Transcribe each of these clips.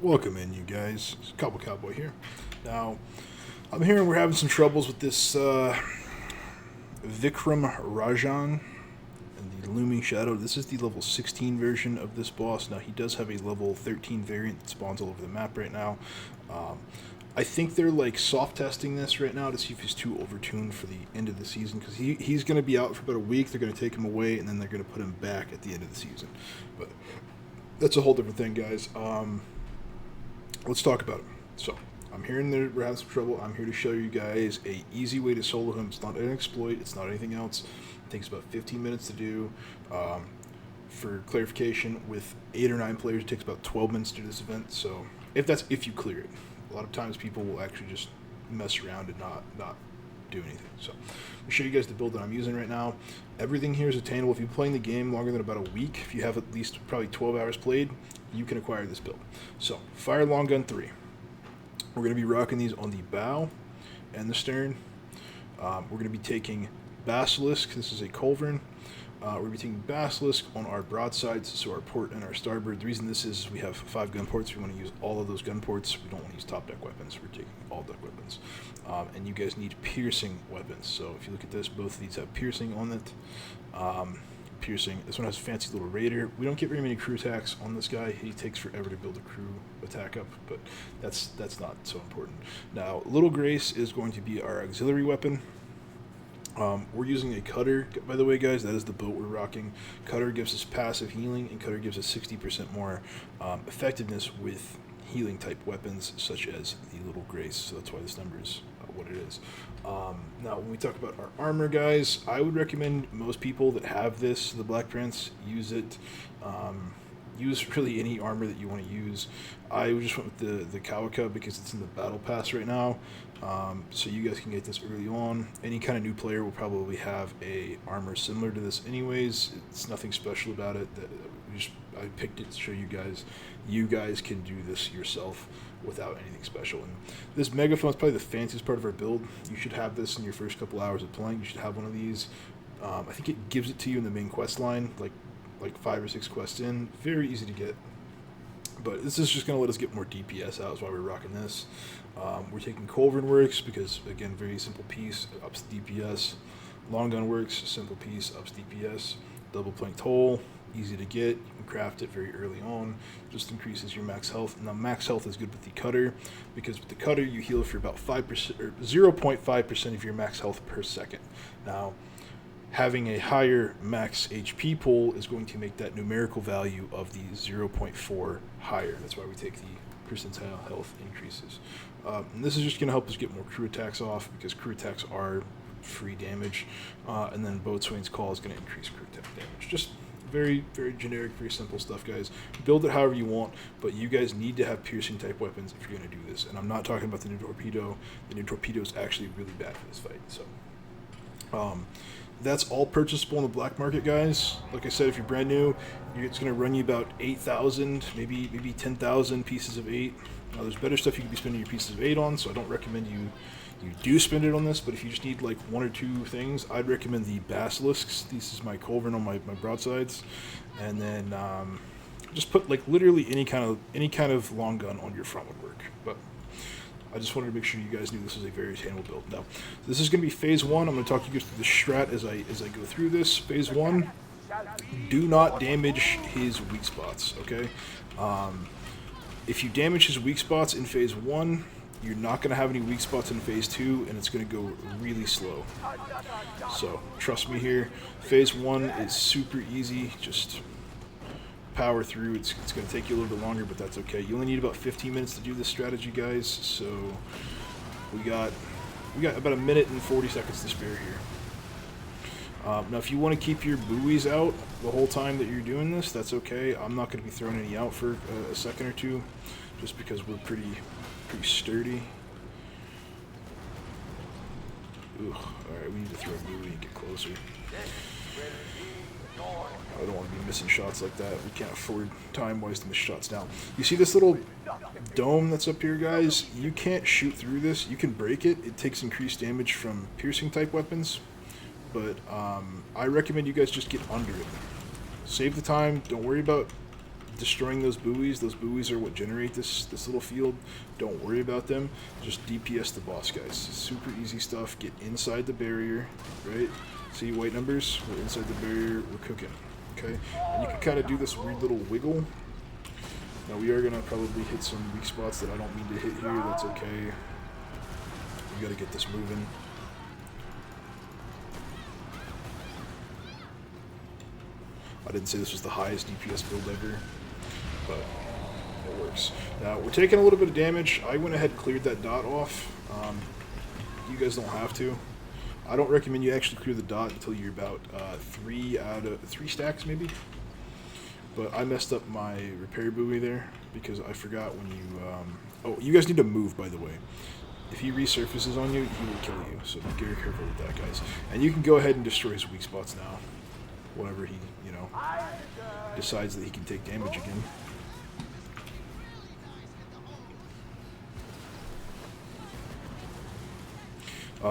Welcome in, you guys. It's Cowboy Cowboy here. Now, I'm hearing we're having some troubles with this Vikram Rajan and the Looming Shadow. This is the level 16 version of this boss. Now, he does have a level 13 variant that spawns all over the map right now. I think they're like soft testing this right now to see if he's too overtuned for the end of the season, because he's going to be out for about a week. They're going to take him away, and then they're going to put him back at the end of the season. But that's a whole different thing, guys. Let's talk about him. So, I'm hearing that we're having some trouble. I'm here to show you guys a easy way to solo him. It's not an exploit. It's not anything else. It takes about 15 minutes to do. For clarification, with 8 or 9 players, it takes about 12 minutes to do this event. So, if you clear it. A lot of times people will actually just mess around and not do anything. So, I'll show you guys the build that I'm using right now. Everything here is attainable. If you've been playing the game longer than about a week, if you have at least probably 12 hours played, you can acquire this build. So, Fire Long Gun 3. We're going to be rocking these on the bow and the stern. We're going to be taking Basilisk. This is a culverin. We're going to be taking Basilisk on our broadsides, so our port and our starboard. The reason this is we have 5 gun ports. We want to use all of those gun ports. We don't want to use top deck weapons. We're taking all deck weapons. And you guys need piercing weapons. So if you look at this, both of these have piercing on it. Piercing. This one has a fancy little raider. We don't get very many crew attacks on this guy. He takes forever to build a crew attack up, but that's not so important. Now, Little Grace is going to be our auxiliary weapon. We're using a cutter, by the way, guys. That is the boat we're rocking. Cutter gives us passive healing, and cutter gives us 60% more effectiveness with healing type weapons, such as the Little Grace. So that's why this number is what it is. Now, when we talk about our armor, guys, I would recommend most people that have this, the Black Prince, use it. Use really any armor that you want to use. I just went with the Kawaka because it's in the battle pass right now, so you guys can get this early on. Any kind of new player will probably have a armor similar to this anyways. It's nothing special about it. I picked it to show you guys. You guys can do this yourself without anything special. And this megaphone is probably the fanciest part of our build. You should have this in your first couple hours of playing. You should have one of these. I think it gives it to you in the main quest line, like 5 or 6 quests in. Very easy to get. But this is just going to let us get more DPS out, is why we're rocking this. We're taking Culverin Works because, again, very simple piece, ups DPS. Long Gun Works, simple piece, ups DPS. Double Plank Toll, easy to get. You can craft it very early on. Just increases your max health. Now, max health is good with the Cutter because with the Cutter, you heal for about 5% or 0.5% of your max health per second. Now, having a higher max HP pool is going to make that numerical value of the 0.4 higher. That's why we take the percentile health increases. And this is just going to help us get more crew attacks off because crew attacks are free damage. And then Boatswain's Call is going to increase crew attack damage. Just very, very generic, very simple stuff, guys. Build it however you want, but you guys need to have piercing type weapons if you're going to do this. And I'm not talking about the new torpedo. The new torpedo is actually really bad for this fight. So, that's all purchasable on the black market, guys. Like I said, if you're brand new, it's going to run you about 8,000, maybe 10,000 pieces of 8. Now, there's better stuff you can be spending your pieces of 8 on, so I don't recommend you do spend it on this. But if you just need like 1 or 2 things, I'd recommend the Basilisks. This is my culverin on my broadsides, and then just put like literally any kind of long gun on your front would work. But I just wanted to make sure you guys knew this was a very attainable build. Now, this is going to be phase 1. I'm going to talk you guys through the strat as I go through this. Phase 1, do not damage his weak spots, okay? If you damage his weak spots in phase 1, you're not going to have any weak spots in phase 2, and it's going to go really slow. So, trust me here. Phase 1 is super easy. Just power through. It's going to take you a little bit longer, but that's okay. You only need about 15 minutes to do this strategy, guys. So we got about 1 minute and 40 seconds to spare here. Now, if you want to keep your buoys out the whole time that you're doing this, that's okay. I'm not going to be throwing any out for a second or two, just because we're pretty sturdy. Ugh. All right, we need to throw a buoy and get closer. I don't want to be missing shots like that. We can't afford time-wise to miss shots. Now, you see this little dome that's up here, guys? You can't shoot through this. You can break it. It takes increased damage from piercing-type weapons. But I recommend you guys just get under it. Save the time. Don't worry about destroying those buoys. Those buoys are what generate this little field. Don't worry about them. Just DPS the boss, guys. Super easy stuff. Get inside the barrier, right? See white numbers? We're inside the barrier. We're cooking, okay? And you can kind of do this weird little wiggle. Now we are going to probably hit some weak spots that I don't mean to hit here. That's okay. We got to get this moving. I didn't say this was the highest DPS build ever, but it works. Now, we're taking a little bit of damage. I went ahead and cleared that dot off. You guys don't have to. I don't recommend you actually clear the dot until you're about 3 stacks, maybe. But I messed up my repair buoy there because I forgot when you... oh, you guys need to move, by the way. If he resurfaces on you, he will kill you, so be very careful with that, guys. And you can go ahead and destroy his weak spots now. Whenever he, you know, decides that he can take damage again.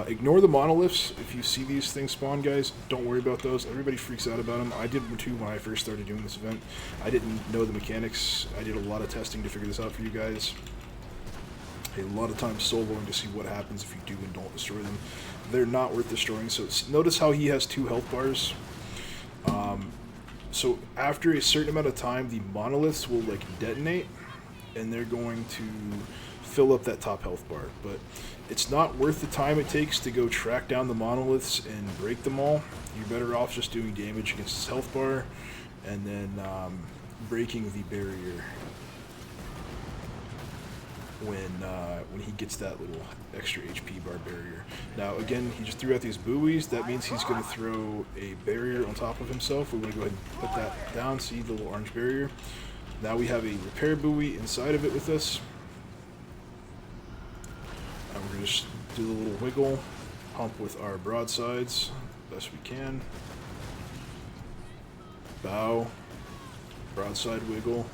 Ignore the monoliths. If you see these things spawn, guys, don't worry about those. Everybody freaks out about them. I did too when I first started doing this event. I didn't know the mechanics. I did a lot of testing to figure this out for you guys. A lot of times soloing to see what happens if you do and don't destroy them. They're not worth destroying. So notice how he has 2 health bars. So after a certain amount of time, the monoliths will like detonate, and they're going to fill up that top health bar. But it's not worth the time it takes to go track down the monoliths and break them all. You're better off just doing damage against his health bar, and then breaking the barrier when he gets that little extra HP bar barrier. Now again, he just threw out these buoys. That means he's going to throw a barrier on top of himself. We're going to go ahead and put that down. See the little orange barrier? Now we have a repair buoy inside of it with us. And we're going to just do the little wiggle, pump with our broadsides best we can. Bow, broadside wiggle.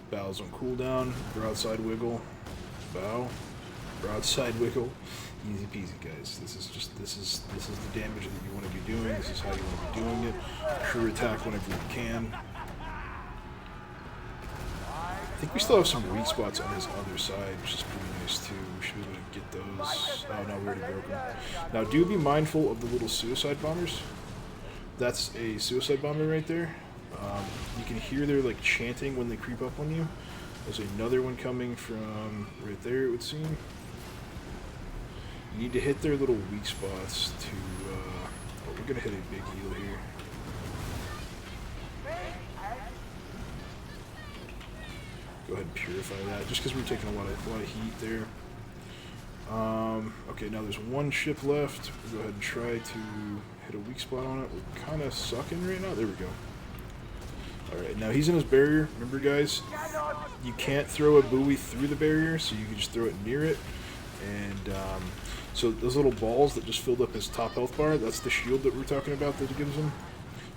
Bows on cooldown, broadside wiggle, bow, broadside wiggle, easy peasy, guys. This is the damage that you want to be doing. This is how you want to be doing it. Crew attack whenever you can. I think we still have some weak spots on his other side, which is pretty nice too. We should be able to get those. Oh no, we already broke them. Now do be mindful of the little suicide bombers. That's a suicide bomber right there. You can hear their like chanting when they creep up on you. There's another one coming from right there, it would seem. You need to hit their little weak spots to... oh, we're going to hit a big heal here. Go ahead and purify that, just because we're taking a lot of heat there. Okay, now there's one ship left. We'll go ahead and try to hit a weak spot on it. We're kind of sucking right now. There we go. Alright, now he's in his barrier. Remember, guys, you can't throw a buoy through the barrier, so you can just throw it near it. And so those little balls that just filled up his top health bar, that's the shield that we're talking about that it gives him.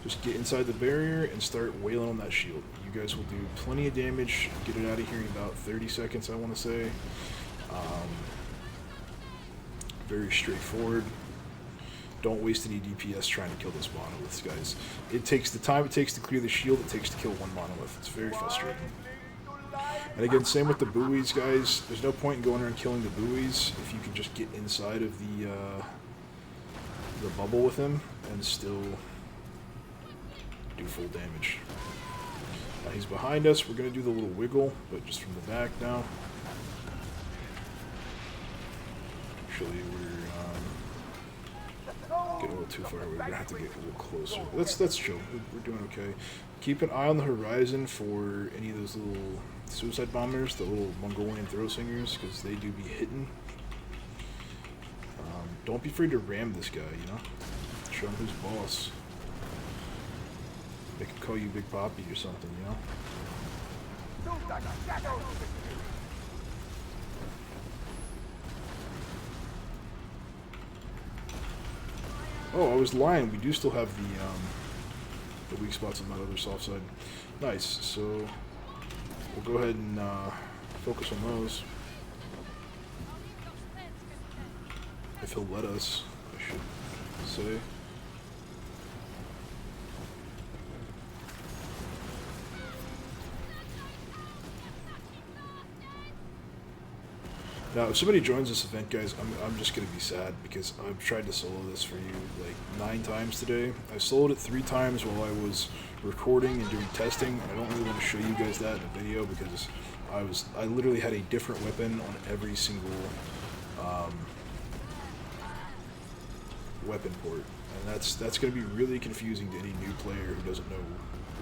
Just get inside the barrier and start wailing on that shield. You guys will do plenty of damage. Get it out of here in about 30 seconds, I want to say. Very straightforward. Don't waste any DPS trying to kill those monoliths, guys. It takes the time it takes to clear the shield, it takes to kill one monolith. It's very frustrating. And again, same with the buoys, guys. There's no point in going around killing the buoys if you can just get inside of the bubble with him and still do full damage. Now he's behind us. We're going to do the little wiggle, but just from the back now. Actually, we're getting a little too far away. We're going to have to get a little closer. That's chill. We're doing okay. Keep an eye on the horizon for any of those little suicide bombers, the little Mongolian throw singers, because they do be hitting. Don't be afraid to ram this guy, you know? Show him who's boss. They could call you Big Poppy or something, you know? Oh, I was lying. We do still have the weak spots on that other soft side. Nice. So we'll go ahead and focus on those. If he'll let us, I should say. Now, if somebody joins this event, guys, I'm just going to be sad because I've tried to solo this for you like 9 times today. I soloed it 3 times while I was recording and doing testing. I don't really want to show you guys that in a video because I literally had a different weapon on every single weapon port, and that's going to be really confusing to any new player who doesn't know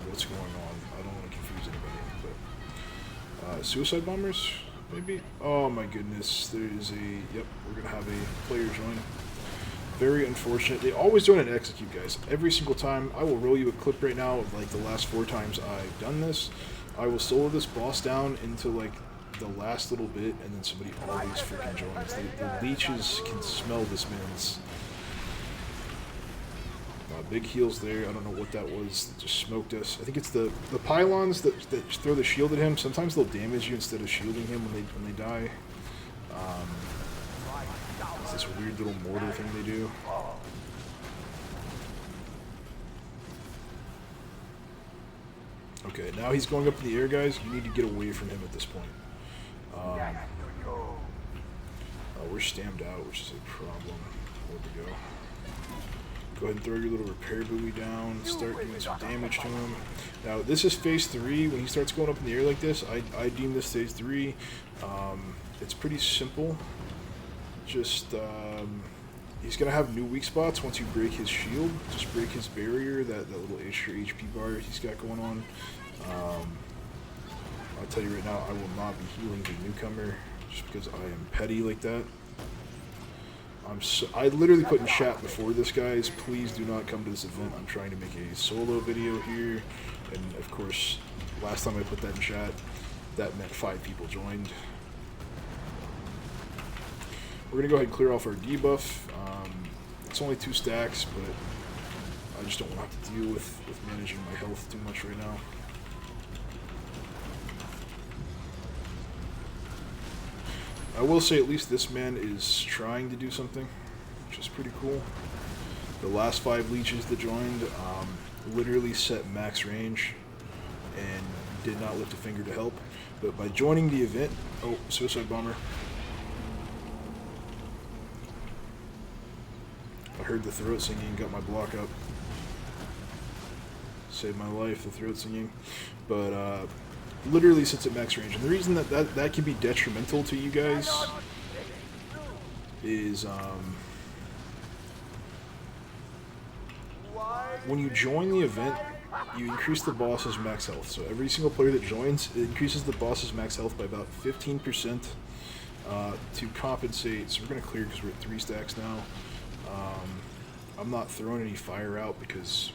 what's going on. I don't want to confuse anybody, but suicide bombers. Maybe? Oh my goodness, there is a... Yep, we're going to have a player join. Very unfortunate. They always join and execute, guys. Every single time. I will roll you a clip right now of like the last 4 times I've done this. I will solo this boss down into like the last little bit, and then somebody always freaking joins. The leeches can smell this man's... big heals there. I don't know what that was that just smoked us. I think it's the pylons that throw the shield at him. Sometimes they'll damage you instead of shielding him when they die. It's this weird little mortar thing they do. Okay, now he's going up in the air, guys. You need to get away from him at this point. We're stammed out, which is a problem. Where'd we go? Go ahead and throw your little repair buoy down, start doing some damage to him. Now, this is phase 3. When he starts going up in the air like this, I deem this phase 3. It's pretty simple. Just, he's going to have new weak spots once you break his shield. Just break his barrier, that little extra HP bar he's got going on. I'll tell you right now, I will not be healing the newcomer just because I am petty like that. I literally put in chat before this, guys, please do not come to this event. I'm trying to make a solo video here, and of course, last time I put that in chat, that meant 5 people joined. We're going to go ahead and clear off our debuff. It's only 2 stacks, but I just don't want to have to deal with managing my health too much right now. I will say at least this man is trying to do something, which is pretty cool. The last 5 leeches that joined literally set max range and did not lift a finger to help. But by joining the event... Oh, suicide bomber. I heard the throat singing, got my block up. Saved my life, the throat singing. But, literally sits at max range, and the reason that can be detrimental to you guys is when you join the event, you increase the boss's max health. So every single player that joins, it increases the boss's max health by about 15% to compensate. So we're going to clear because we're at 3 stacks now. I'm not throwing any fire out because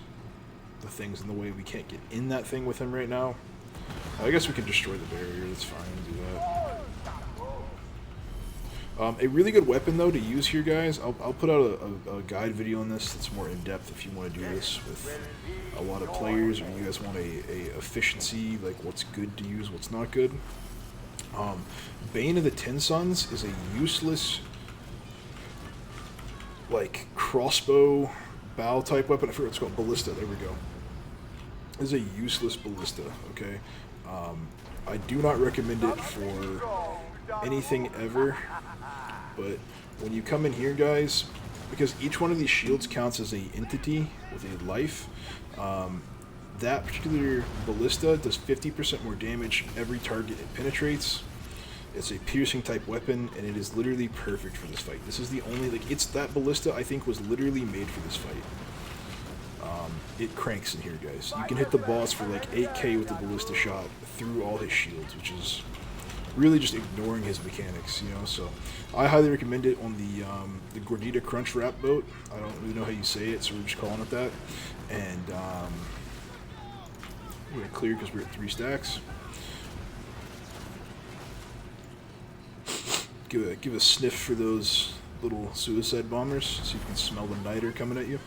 the thing's in the way. We can't get in that thing with him right now. I guess we can destroy the barrier, that's fine, do that. A really good weapon, though, to use here, guys, I'll put out a guide video on this that's more in-depth if you want to do this with a lot of players, or you guys want a efficiency, like what's good to use, what's not good. Bane of the Ten Suns is a useless, like, crossbow bow type weapon. I forget what it's called, ballista, there we go. This is a useless ballista, okay? I do not recommend it for anything ever, but when you come in here, guys, because each one of these shields counts as a entity with a life, that particular ballista does 50% more damage every target it penetrates. It's a piercing type weapon, and it is literally perfect for this fight. This is the only, like, that ballista, I think, was literally made for this fight. It cranks in here, guys. You can hit the boss for like 8k with the ballista shot through all his shields, which is really just ignoring his mechanics, you know. So I highly recommend it on the Gordita Crunch Wrap boat. I don't really know how you say it, so we're just calling it that. And we're gonna clear because we're at 3 stacks. Give a sniff for those little suicide bombers, so you can smell the niter coming at you.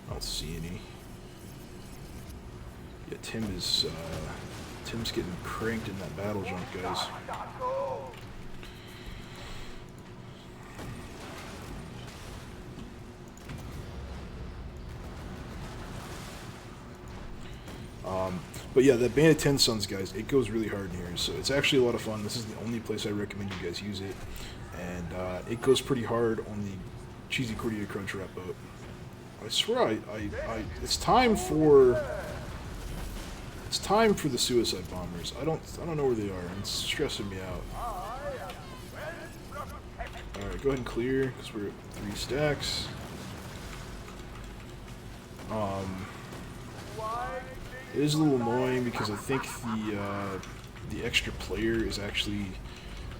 I don't see any. Yeah, Tim's getting cranked in that battle jump, guys. But yeah, that Bandit 10 Suns, guys, it goes really hard in here. So it's actually a lot of fun. This is the only place I recommend you guys use it. And it goes pretty hard on the Cheesy Cordia Crunch Wrap boat. I swear, it's time for the Suicide Bombers. I don't know where they are. It's stressing me out. All right, go ahead and clear because we're at 3 stacks. It is a little annoying because I think the extra player is actually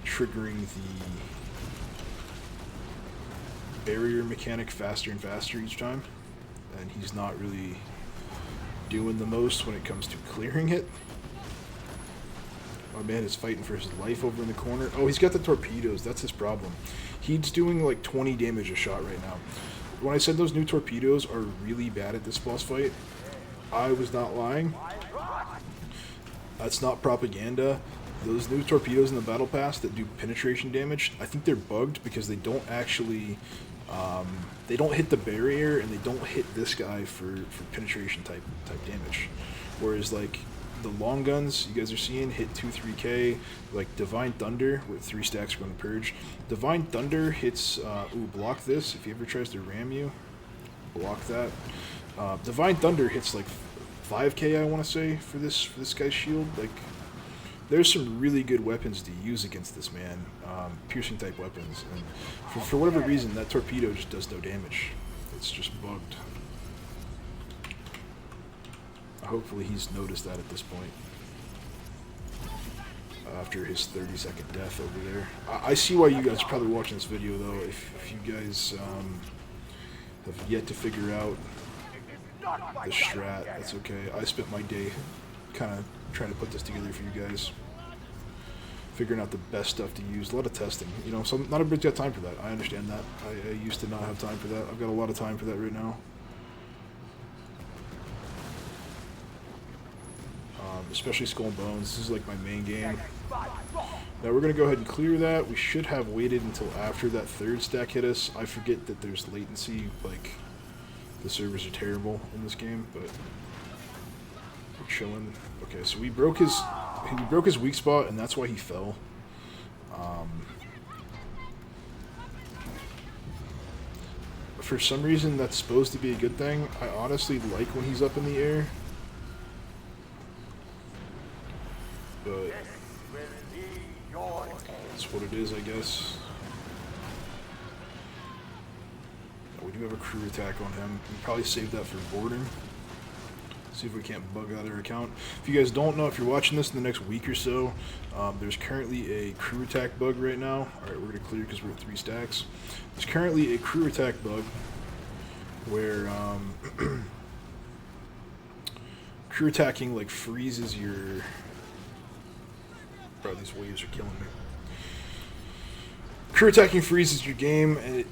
triggering the barrier mechanic faster and faster each time, and he's not really doing the most when it comes to clearing it. My man is fighting for his life over in the corner. Oh, he's got the torpedoes. That's his problem. He's doing like 20 damage a shot right now. When I said those new torpedoes are really bad at this boss fight, I was not lying. That's not propaganda. Those new torpedoes in the battle pass that do penetration damage, I think they're bugged because they don't actually, they don't hit the barrier and they don't hit this guy for penetration type damage. Whereas like the long guns you guys are seeing hit 2-3k, like Divine Thunder with 3 stacks going to purge. Divine Thunder hits, block this if he ever tries to ram you. Block that. Divine Thunder hits like 5k, I want to say, for this guy's shield. Like, there's some really good weapons to use against this man, piercing type weapons, and for whatever reason that torpedo just does no damage. It's just bugged. Hopefully he's noticed that at this point. After his 30-second death over there. I see why you guys are probably watching this video though. If you guys have yet to figure out the strat, that's okay. I spent my day kind of trying to put this together for you guys, figuring out the best stuff to use. A lot of testing, you know. So not everybody's got time for that. I understand that. I used to not have time for that. I've got a lot of time for that right now. Especially Skull and Bones. This is like my main game. Now we're gonna go ahead and clear that. We should have waited until after that 3rd stack hit us. I forget that there's latency. Like, the servers are terrible in this game, but we're chilling. Okay, so we broke his weak spot, and that's why he fell. For some reason, that's supposed to be a good thing. I honestly like when he's up in the air, but that's what it is, I guess. We do have a crew attack on him. We probably save that for boarding. See if we can't bug out our account. If you guys don't know, if you're watching this in the next week or so, there's currently a crew attack bug right now. Alright, we're going to clear because we're at 3 stacks. There's currently a crew attack bug where crew attacking like freezes your... Bro, these waves are killing me. Crew attacking freezes your game, and it...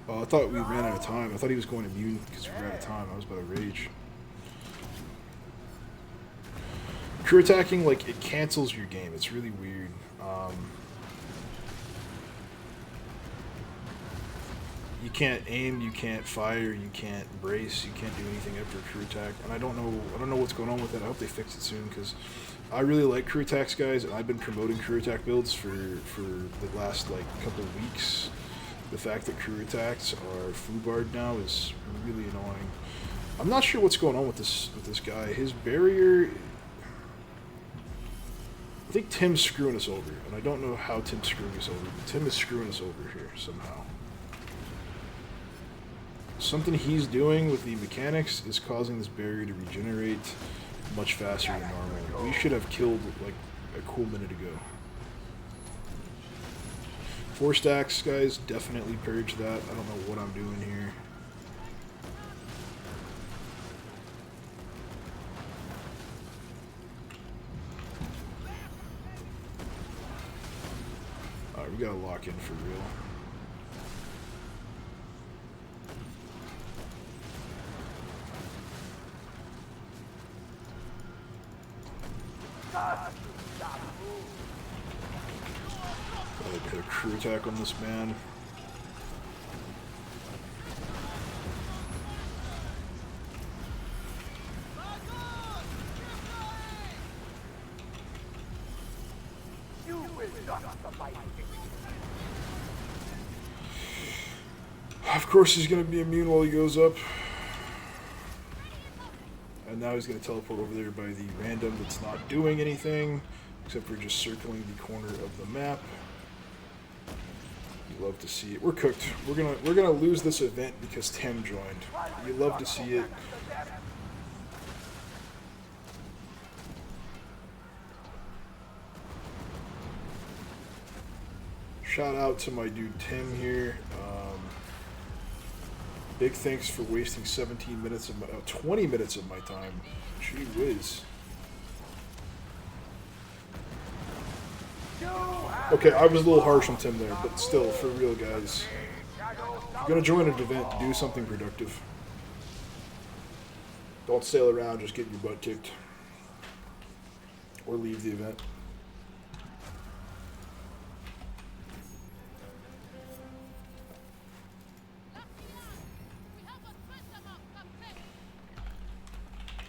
Oh, I thought we ran out of time. I thought he was going immune because we ran out of time. I was about to rage. Crew attacking, like, it cancels your game. It's really weird. You can't aim, you can't fire, you can't brace, you can't do anything after a crew attack. And I don't know what's going on with that. I hope they fix it soon because I really like crew attacks, guys. And I've been promoting crew attack builds for the last like couple of weeks. The fact that crew attacks are foobarred now is really annoying. I'm not sure what's going on with this guy. His barrier... I think Tim's screwing us over, and I don't know how Tim's screwing us over, but Tim is screwing us over here somehow. Something he's doing with the mechanics is causing this barrier to regenerate much faster than normal. We should have killed like a cool minute ago. 4 stacks, guys, definitely purge that. I don't know what I'm doing here. Alright, we gotta lock in for real. Hit a crew attack on this man. Of course he's going to be immune while he goes up. And now he's going to teleport over there by the random that's not doing anything, except for just circling the corner of the map. You love to see it. We're cooked. We're gonna lose this event because Tim joined. You love to see it. Shout out to my dude Tim here. Big thanks for wasting 17 minutes of my, 20 minutes of my time. Gee whiz. Okay, I was a little harsh on Tim there, but still, for real, guys. If you're gonna join an event, do something productive. Don't sail around just getting your butt kicked. Or leave the event.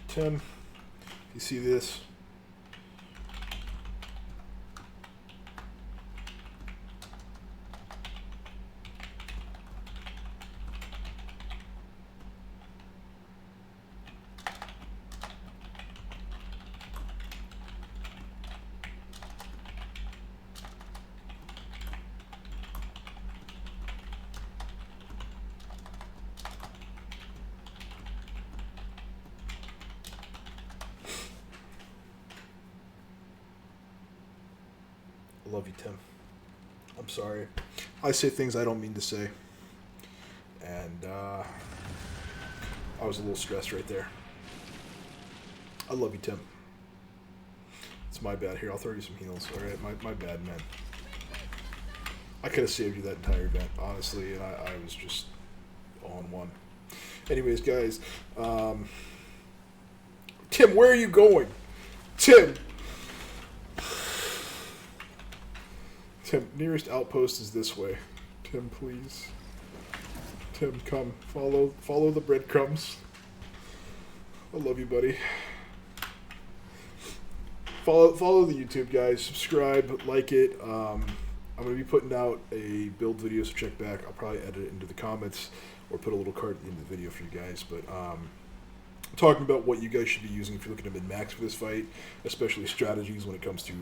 Tim, you see this? I love you, Tim. I'm sorry. I say things I don't mean to say. And I was a little stressed right there. I love you, Tim. It's my bad. Here, I'll throw you some heals. Alright, my bad, man. I could have saved you that entire event, honestly, and I was just on one. Anyways, guys, Tim, where are you going? Tim! Tim, nearest outpost is this way. Tim, please. Tim, come. Follow the breadcrumbs. I love you, buddy. Follow the YouTube, guys. Subscribe, like it. I'm going to be putting out a build video, so check back. I'll probably edit it into the comments or put a little card at the end of the video for you guys. But talking about what you guys should be using if you're looking to min-max for this fight, especially strategies when it comes to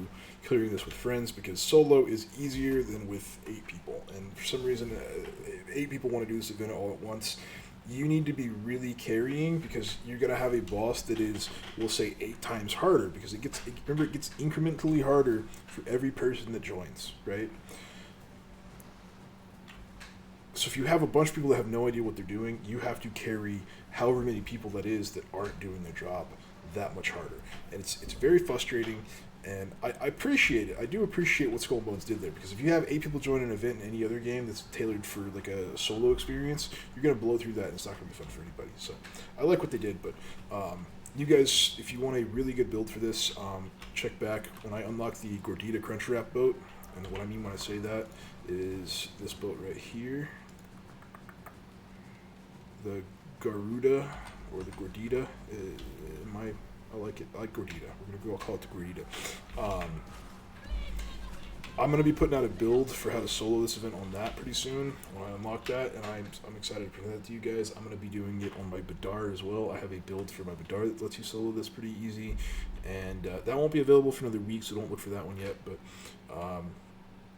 clearing this with friends, because solo is easier than with 8 people. And for some reason, 8 people want to do this event all at once. You need to be really carrying, because you're going to have a boss that is, we'll say, 8 times harder, because it gets incrementally harder for every person that joins, right? So if you have a bunch of people that have no idea what they're doing, you have to carry however many people that is that aren't doing their job that much harder. And it's very frustrating, and I appreciate it. I do appreciate what Skull and Bones did there, because if you have 8 people join an event in any other game that's tailored for like a solo experience, you're going to blow through that, and it's not going to be fun for anybody. So I like what they did, but you guys, if you want a really good build for this, check back when I unlock the Gordita Crunch Wrap boat. And what I mean when I say that is this boat right here. The Garuda, or the Gordita, I like it. I like Gordita. I'll call it the Gordita. I'm going to be putting out a build for how to solo this event on that pretty soon when I unlock that, and I'm excited to present that to you guys. I'm going to be doing it on my Badar as well. I have a build for my Badar that lets you solo this pretty easy, and that won't be available for another week, so don't look for that one yet. But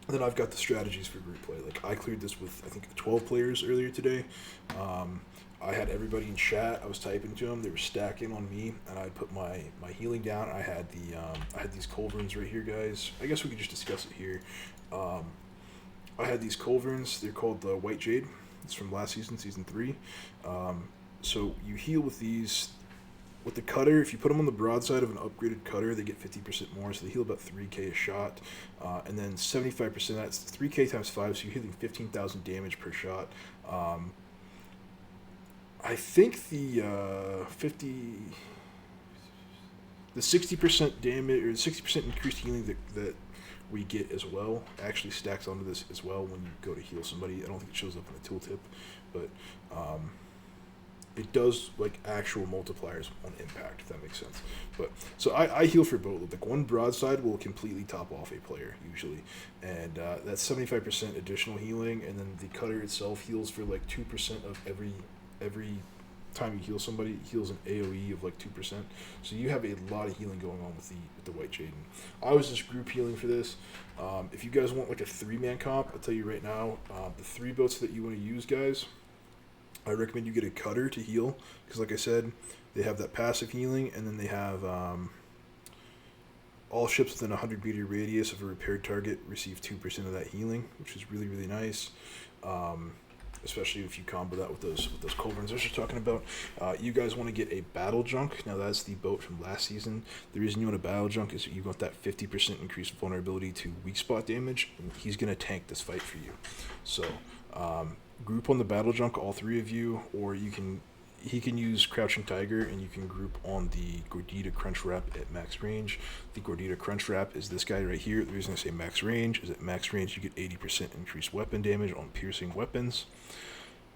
then I've got the strategies for group play. Like, I cleared this with, I think, 12 players earlier today. I had everybody in chat. I was typing to them. They were stacking on me, and I put my healing down. I had these culverins right here, guys. I guess we could just discuss it here. I had these culverins. They're called the White Jade. It's from last season, season 3. So you heal with these. With the cutter, if you put them on the broadside of an upgraded cutter, they get 50% more, so they heal about 3k a shot. And then 75%, that's 3k times 5, so you're healing 15,000 damage per shot. I think the 60% damage, or 60% increased healing that we get as well actually stacks onto this as well when you go to heal somebody. I don't think it shows up on the tooltip, but it does like actual multipliers on impact, if that makes sense. But so I heal for both. Like one broadside will completely top off a player usually, and that's 75% additional healing, and then the cutter itself heals for like 2% of every time you heal somebody. It heals an AOE of like 2%. So you have a lot of healing going on with the White Jade. I was just group healing for this. If you guys want like a 3-man comp, I'll tell you right now, the 3 boats that you want to use, guys, I recommend you get a cutter to heal, because like I said, they have that passive healing, and then they have all ships within a 100-meter radius of a repaired target receive 2% of that healing, which is really, really nice. Especially if you combo that with those culverins I was just talking about. You guys want to get a battle junk. Now that's the boat from last season. The reason you want a battle junk is you want that 50% increased vulnerability to weak spot damage, and he's going to tank this fight for you. So group on the battle junk, all 3 of you, or he can use Crouching Tiger, and you can group on the Gordita Crunch Wrap at max range. The Gordita Crunch Wrap is this guy right here. The reason I say max range is at max range you get 80% increased weapon damage on piercing weapons,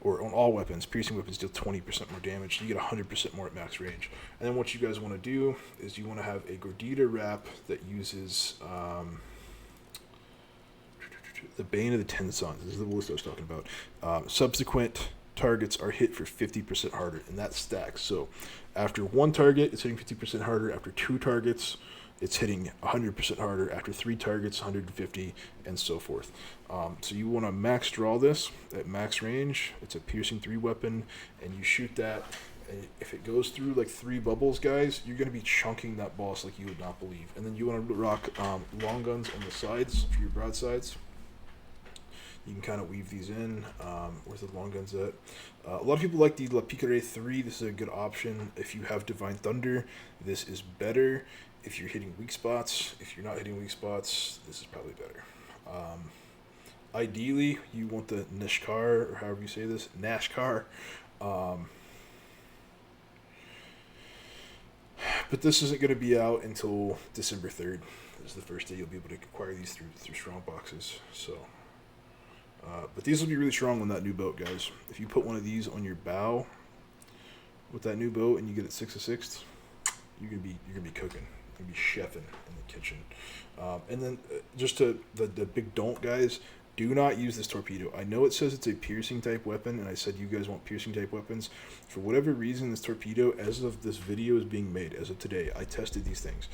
or on all weapons. Piercing weapons deal 20% more damage. You get 100% more at max range. And then what you guys want to do is you want to have a Gordita Wrap that uses the Bane of the Ten Suns. This is the list I was talking about. Subsequent targets are hit for 50% harder, and that stacks. So after 1 target, it's hitting 50% harder. After 2 targets, it's hitting 100% harder. After 3 targets, 150, and so forth. So you want to max draw this at max range. It's a piercing 3 weapon, and you shoot that. And if it goes through like 3 bubbles, guys, you're going to be chunking that boss like you would not believe. And then you want to rock long guns on the sides for your broadsides. You can kind of weave these in. Where's the long guns at? A lot of people like the La Piquere 3. This is a good option. If you have Divine Thunder, this is better. If you're hitting weak spots, if you're not hitting weak spots, this is probably better. Ideally, you want the Nishkar, or however you say this, Nashkar. But this isn't going to be out until December 3rd. This is the first day you'll be able to acquire these through strong boxes. So, but these will be really strong on that new boat, guys. If you put one of these on your bow with that new boat and you get it 6 of 6, you're gonna be cooking. You're gonna be chefing in the kitchen. And then just to the big don't, guys. Do not use this torpedo. I know it says it's a piercing type weapon, and I said you guys want piercing type weapons. For whatever reason, this torpedo, as of this video is being made, as of today, I tested these things.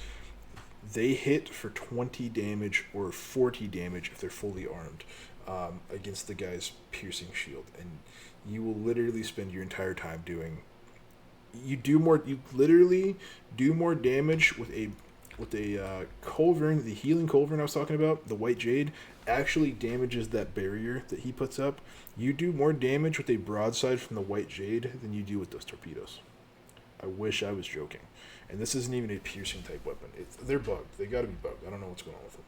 They hit for 20 damage or 40 damage if they're fully armed against the guy's piercing shield. And you will literally spend your entire time doing... You literally do more damage with a culverin. The healing culverin I was talking about, the White Jade, actually damages that barrier that he puts up. You do more damage with a broadside from the White Jade than you do with those torpedoes. I wish I was joking. And this isn't even a piercing type weapon. They're bugged. They gotta be bugged. I don't know what's going on with them.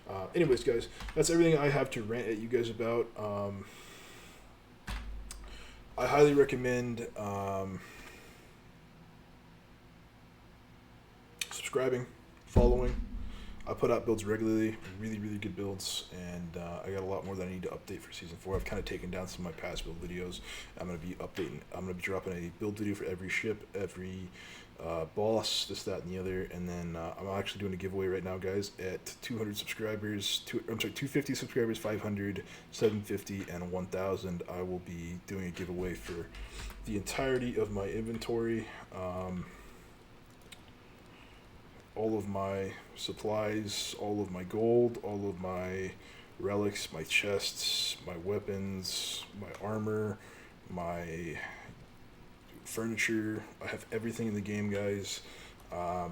But anyways, guys, that's everything I have to rant at you guys about. I highly recommend subscribing, following. I put out builds regularly, really, really good builds, and I got a lot more that I need to update for Season 4. I've kind of taken down some of my past build videos. I'm going to be updating. I'm going to be dropping a build video for every ship, every boss, this, that, and the other, and then I'm actually doing a giveaway right now, guys, at 200 subscribers, 250 subscribers, 500, 750, and 1,000. I will be doing a giveaway for the entirety of my inventory. All of my supplies, all of my gold, all of my relics, my chests, my weapons, my armor, my furniture. I have everything in the game, guys. Not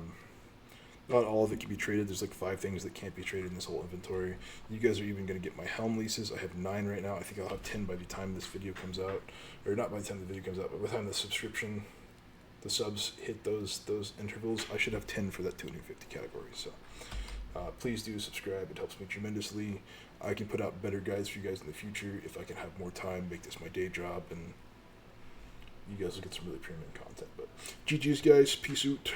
all of it can be traded. There's like 5 things that can't be traded in this whole inventory. You guys are even going to get my helm leases. I have 9 right now. I think I'll have 10 by the time this video comes out. Or not by the time the video comes out, but by the time the subs hit those intervals, I should have 10 for that 250 category. So please do subscribe. It helps me tremendously. I can put out better guides for you guys in the future if I can have more time, make this my day job, and you guys will get some really premium content. But GG's, guys. Peace out.